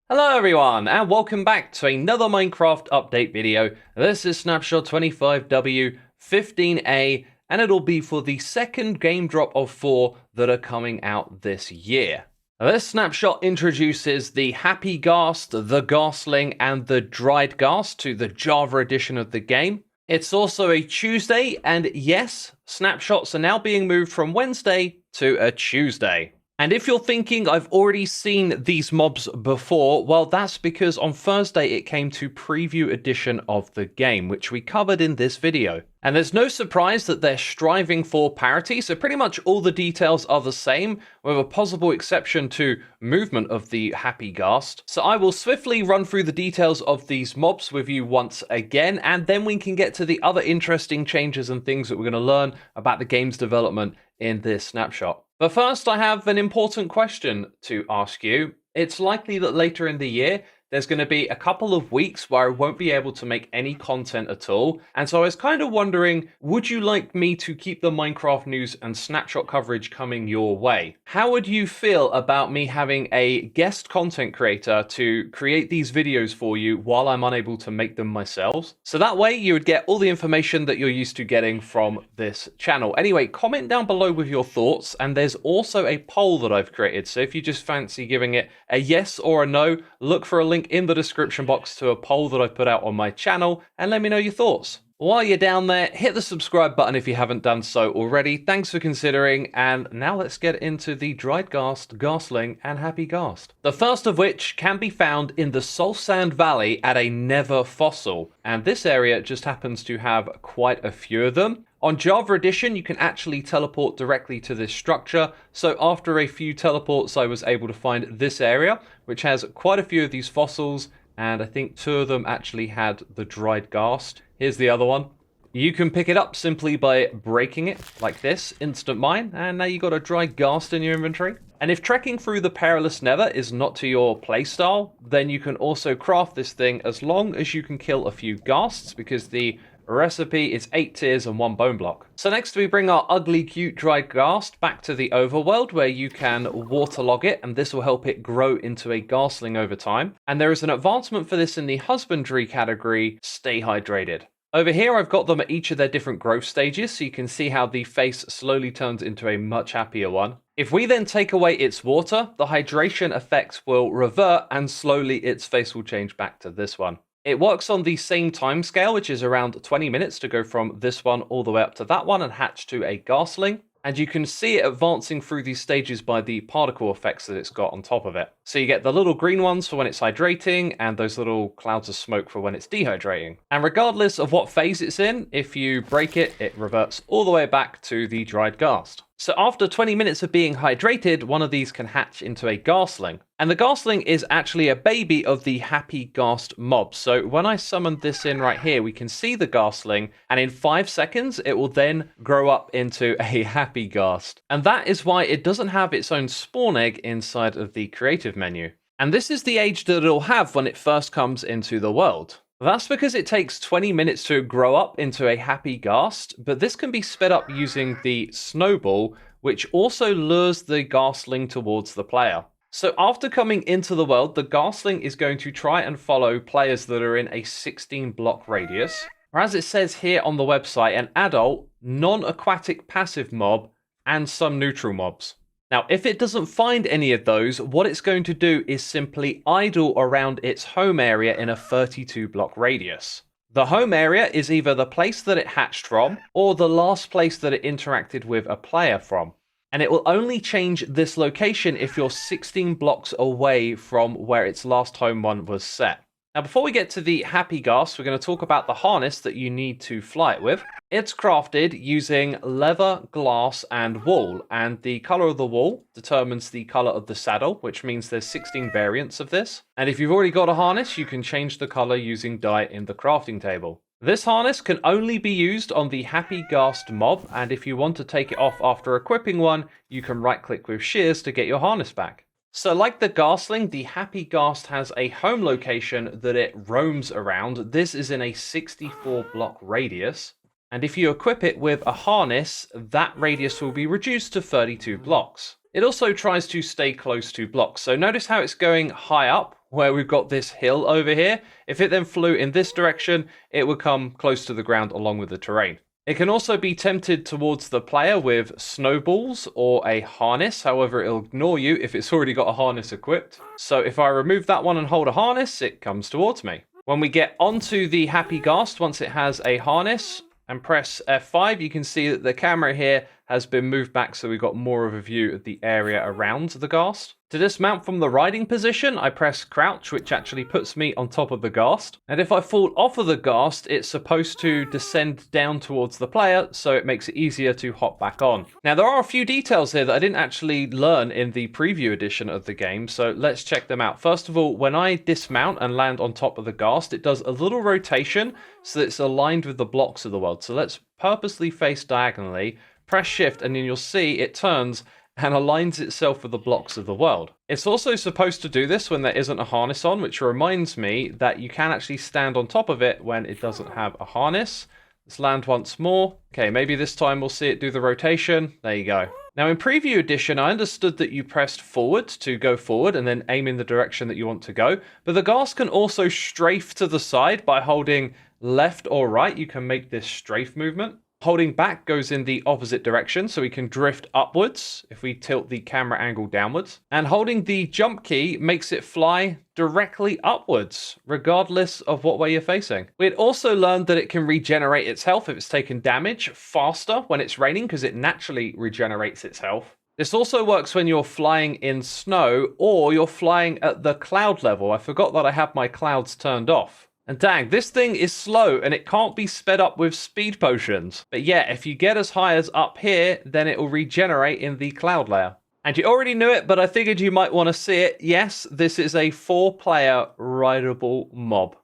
Hello everyone, and welcome back to another Minecraft update video. This is Snapshot 25W15A, and it'll be for the second game drop of 4 that are coming out this year. Now, this snapshot introduces the Happy Ghast, the Ghastling, and the Dried Ghast to the Java edition of the game. It's also a Tuesday, and yes, snapshots are now being moved from Wednesday to a Tuesday. And if you're thinking I've already seen these mobs before, well, that's because on Thursday it came to preview edition of the game, which we covered in this video. And there's no surprise that they're striving for parity, so pretty much all the details are the same, with a possible exception to movement of the Happy Ghast. So I will swiftly run through the details of these mobs with you once again, and then we can get to the other interesting changes and things that we're going to learn about the game's development in this snapshot. But first, I have an important question to ask you. It's likely that later in the year, there's going to be a couple of weeks where I won't be able to make any content at all. And so I was kind of wondering, would you like me to keep the Minecraft news and snapshot coverage coming your way? How would you feel about me having a guest content creator to create these videos for you while I'm unable to make them myself? So that way you would get all the information that you're used to getting from this channel. Anyway, comment down below with your thoughts. And there's also a poll that I've created. So if you just fancy giving it a yes or a no, look for a link in the description box to a poll that I put out on my channel and let me know your thoughts. While you're down there, hit the subscribe button if you haven't done so already. Thanks for considering, and now let's get into the Dried Ghast, Ghastling, and Happy Ghast. The first of which can be found in the Soul Sand Valley at a Nether fossil, and this area just happens to have quite a few of them. On Java Edition, you can actually teleport directly to this structure, so after a few teleports I was able to find this area, which has quite a few of these fossils, and I think 2 of them actually had the Dried Ghast. Here's the other one. You can pick it up simply by breaking it, like this, instant mine, and now you've got a Dried Ghast in your inventory. And if trekking through the Perilous Nether is not to your playstyle, then you can also craft this thing as long as you can kill a few Ghasts, because the recipe is 8 tears and 1 bone block. So next we bring our ugly cute Dried Ghast back to the overworld, where you can waterlog it, and this will help it grow into a Ghastling over time. And there is an advancement for this in the husbandry category, Stay Hydrated. Over here I've got them at each of their different growth stages, so you can see how the face slowly turns into a much happier one. If we then take away its water, the hydration effects will revert and slowly its face will change back to this one. It works on the same time scale, which is around 20 minutes to go from this one all the way up to that one and hatch to a Ghastling. And you can see it advancing through these stages by the particle effects that it's got on top of it. So you get the little green ones for when it's hydrating, and those little clouds of smoke for when it's dehydrating. And regardless of what phase it's in, if you break it, it reverts all the way back to the Dried Ghast. So after 20 minutes of being hydrated, one of these can hatch into a Ghastling. And the Ghastling is actually a baby of the Happy Ghast mob. So when I summon this in right here, we can see the Ghastling, and in 5 seconds, it will then grow up into a Happy Ghast. And that is why it doesn't have its own spawn egg inside of the creative menu. And this is the age that it'll have when it first comes into the world. That's because it takes 20 minutes to grow up into a Happy Ghast, but this can be sped up using the snowball, which also lures the Ghastling towards the player. So after coming into the world, the Ghastling is going to try and follow players that are in a 16 block radius, or as it says here on the website, an adult, non-aquatic passive mob, and some neutral mobs. Now, if it doesn't find any of those, what it's going to do is simply idle around its home area in a 32 block radius. The home area is either the place that it hatched from, or the last place that it interacted with a player from. And it will only change this location if you're 16 blocks away from where its last home one was set. Now, before we get to the Happy Ghast, we're going to talk about the harness that you need to fly it with. It's crafted using leather, glass, and wool, and the color of the wool determines the color of the saddle, which means there's 16 variants of this. And if you've already got a harness, you can change the color using dye in the crafting table. This harness can only be used on the Happy Ghast mob, and if you want to take it off after equipping one, you can right-click with shears to get your harness back. So like the Ghastling, the Happy Ghast has a home location that it roams around. This is in a 64 block radius. And if you equip it with a harness, that radius will be reduced to 32 blocks. It also tries to stay close to blocks. So notice how it's going high up where we've got this hill over here. If it then flew in this direction, it would come close to the ground along with the terrain. It can also be tempted towards the player with snowballs or a harness. However, it'll ignore you if it's already got a harness equipped. So if I remove that one and hold a harness, it comes towards me. When we get onto the Happy Ghast, once it has a harness, and press F5, you can see that the camera here has been moved back so we've got more of a view of the area around the Ghast. To dismount from the riding position, I press crouch, which actually puts me on top of the Ghast. And if I fall off of the Ghast, it's supposed to descend down towards the player, so it makes it easier to hop back on. Now, there are a few details here that I didn't actually learn in the preview edition of the game, so let's check them out. First of all, when I dismount and land on top of the Ghast, it does a little rotation so that it's aligned with the blocks of the world. So let's purposely face diagonally, press shift, and then you'll see it turns and aligns itself with the blocks of the world. It's also supposed to do this when there isn't a harness on, which reminds me that you can actually stand on top of it when it doesn't have a harness. Let's land once more. Okay, maybe this time we'll see it do the rotation. There you go. Now in Preview Edition, I understood that you pressed forward to go forward and then aim in the direction that you want to go. But the Ghast can also strafe to the side by holding left or right. You can make this strafe movement. Holding back goes in the opposite direction, so we can drift upwards if we tilt the camera angle downwards. And holding the jump key makes it fly directly upwards, regardless of what way you're facing. We had also learned that it can regenerate its health if it's taken damage faster when it's raining, because it naturally regenerates its health. This also works when you're flying in snow or you're flying at the cloud level. I forgot that I have my clouds turned off. And dang, this thing is slow and it can't be sped up with speed potions. But yeah, if you get as high as up here, then it will regenerate in the cloud layer. And you already knew it, but I figured you might want to see it. Yes, this is a 4-player rideable mob.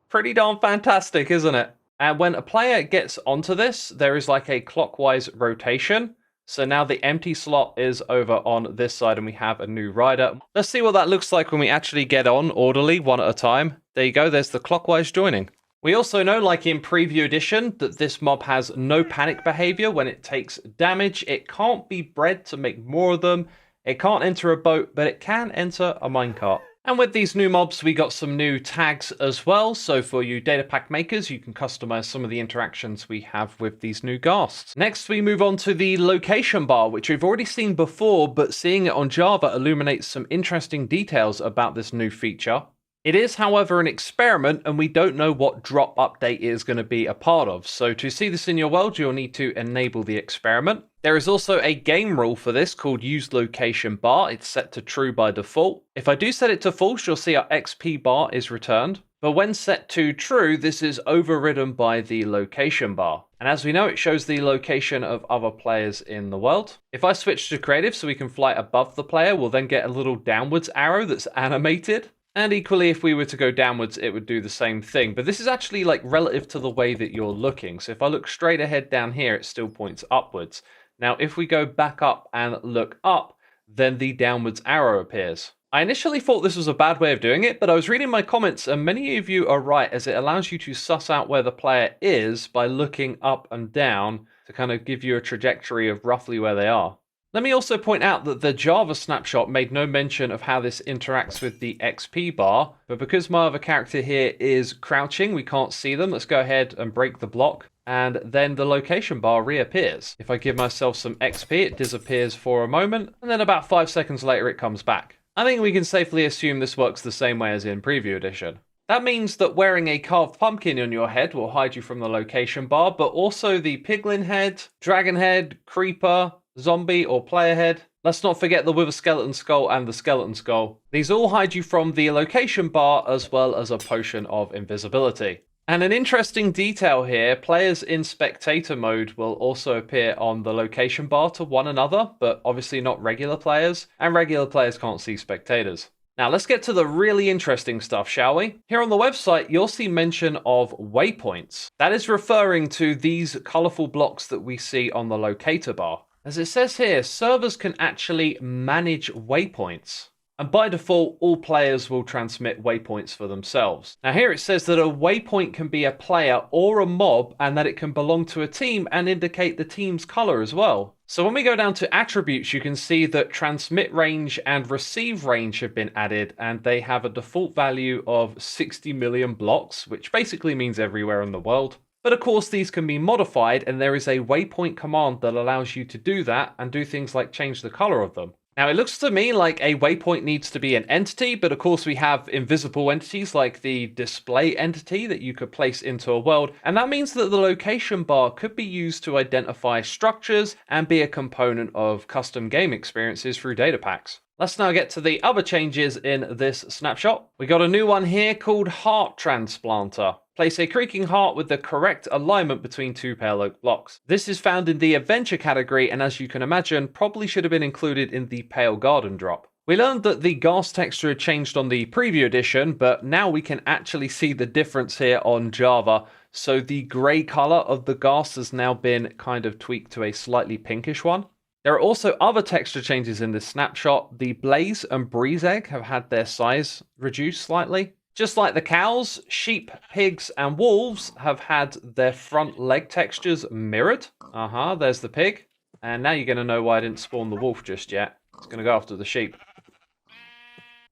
Pretty darn fantastic, isn't it? And when a player gets onto this, there is like a clockwise rotation. So now the empty slot is over on this side and we have a new rider. Let's see what that looks like when we actually get on orderly, one at a time. There you go, there's the clockwise joining. We also know, like in Preview Edition, that this mob has no panic behavior when it takes damage. It can't be bred to make more of them. It can't enter a boat, but it can enter a minecart. And with these new mobs, we got some new tags as well. So for you data pack makers, you can customize some of the interactions we have with these new Ghasts. Next, we move on to the location bar, which we've already seen before, but seeing it on Java illuminates some interesting details about this new feature. It is, however, an experiment, and we don't know what drop update it is going to be a part of. So to see this in your world, you'll need to enable the experiment. There is also a game rule for this called use location bar. It's set to true by default. If I do set it to false, you'll see our XP bar is returned. But when set to true, this is overridden by the location bar. And as we know, it shows the location of other players in the world. If I switch to creative so we can fly above the player, we'll then get a little downwards arrow that's animated. And equally, if we were to go downwards, it would do the same thing. But this is actually like relative to the way that you're looking. So if I look straight ahead down here, it still points upwards. Now, if we go back up and look up, then the downwards arrow appears. I initially thought this was a bad way of doing it, but I was reading my comments and many of you are right, as it allows you to suss out where the player is by looking up and down to kind of give you a trajectory of roughly where they are. Let me also point out that the Java snapshot made no mention of how this interacts with the XP bar, but because my other character here is crouching, we can't see them. Let's go ahead and break the block, and then the location bar reappears. If I give myself some XP, it disappears for a moment, and then about 5 seconds later, it comes back. I think we can safely assume this works the same way as in Preview Edition. That means that wearing a carved pumpkin on your head will hide you from the location bar, but also the piglin head, dragon head, creeper, zombie or player head. Let's not forget the with a skeleton skull and the skeleton skull. These all hide you from the location bar as well as a potion of invisibility. And an interesting detail here, players in spectator mode will also appear on the location bar to one another, but obviously not regular players, and regular players can't see spectators. Now let's get to the really interesting stuff, shall we? Here on the website, you'll see mention of waypoints. That is referring to these colorful blocks that we see on the locator bar. As it says here, servers can actually manage waypoints. And by default, all players will transmit waypoints for themselves. Now here it says that a waypoint can be a player or a mob, and that it can belong to a team and indicate the team's color as well. So when we go down to attributes, you can see that transmit range and receive range have been added, and they have a default value of 60 million blocks, which basically means everywhere in the world. But of course, these can be modified, and there is a waypoint command that allows you to do that and do things like change the color of them. Now, it looks to me like a waypoint needs to be an entity, but of course we have invisible entities like the display entity that you could place into a world, and that means that the location bar could be used to identify structures and be a component of custom game experiences through data packs. Let's now get to the other changes in this snapshot. We got a new one here called Heart Transplanter. Place a creaking heart with the correct alignment between two pale oak blocks. This is found in the adventure category, and as you can imagine, probably should have been included in the Pale Garden drop. We learned that the Ghast texture had changed on the preview edition, but now we can actually see the difference here on Java. So the grey colour of the Ghast has now been kind of tweaked to a slightly pinkish one. There are also other texture changes in this snapshot. The Blaze and Breeze Egg have had their size reduced slightly. Just like the cows, sheep, pigs, and wolves have had their front leg textures mirrored. There's the pig. And now you're going to know why I didn't spawn the wolf just yet. It's going to go after the sheep.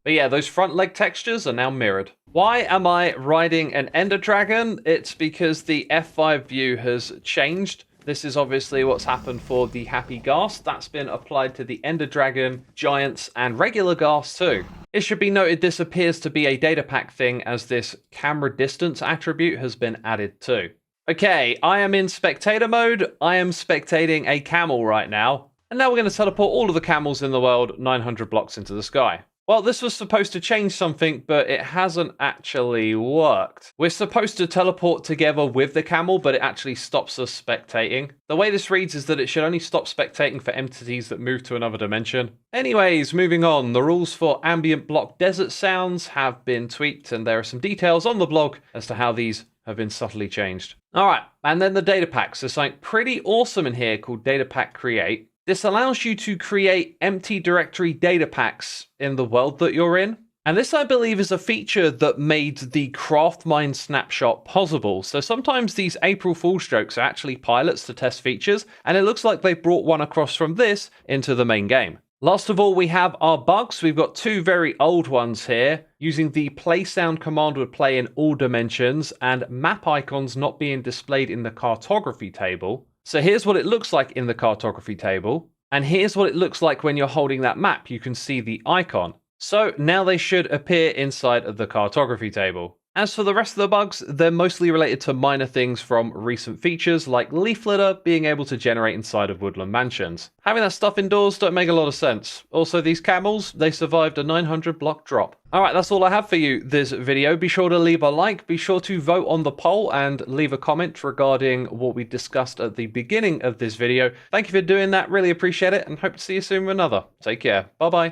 But yeah, those front leg textures are now mirrored. Why am I riding an Ender Dragon? It's because the F5 view has changed. This is obviously what's happened for the Happy Ghast. That's been applied to the Ender Dragon, Giants, and regular Ghast too. It should be noted this appears to be a data pack thing, as this camera distance attribute has been added too. Okay, I am in spectator mode. I am spectating a camel right now. And now we're going to teleport all of the camels in the world 900 blocks into the sky. Well, this was supposed to change something, but it hasn't actually worked. We're supposed to teleport together with the camel, but it actually stops us spectating. The way this reads is that it should only stop spectating for entities that move to another dimension. Anyways, moving on. The rules for ambient block desert sounds have been tweaked, and there are some details on the blog as to how these have been subtly changed. All right, and then the data packs. There's something pretty awesome in here called Data Pack Create. This allows you to create empty directory data packs in the world that you're in. And this, I believe, is a feature that made the Craftmine snapshot possible. So sometimes these April Fool's jokes are actually pilots to test features, and it looks like they brought one across from this into the main game. Last of all, we have our bugs. We've got two very old ones here. Using the play sound command would play in all dimensions, and map icons not being displayed in the cartography table. So here's what it looks like in the cartography table, and here's what it looks like when you're holding that map. You can see the icon. So now they should appear inside of the cartography table. As for the rest of the bugs, they're mostly related to minor things from recent features, like leaf litter being able to generate inside of woodland mansions. Having that stuff indoors don't make a lot of sense. Also, these camels, they survived a 900 block drop. Alright, that's all I have for you this video. Be sure to leave a like, be sure to vote on the poll, and leave a comment regarding what we discussed at the beginning of this video. Thank you for doing that, really appreciate it, and hope to see you soon with another. Take care, bye bye.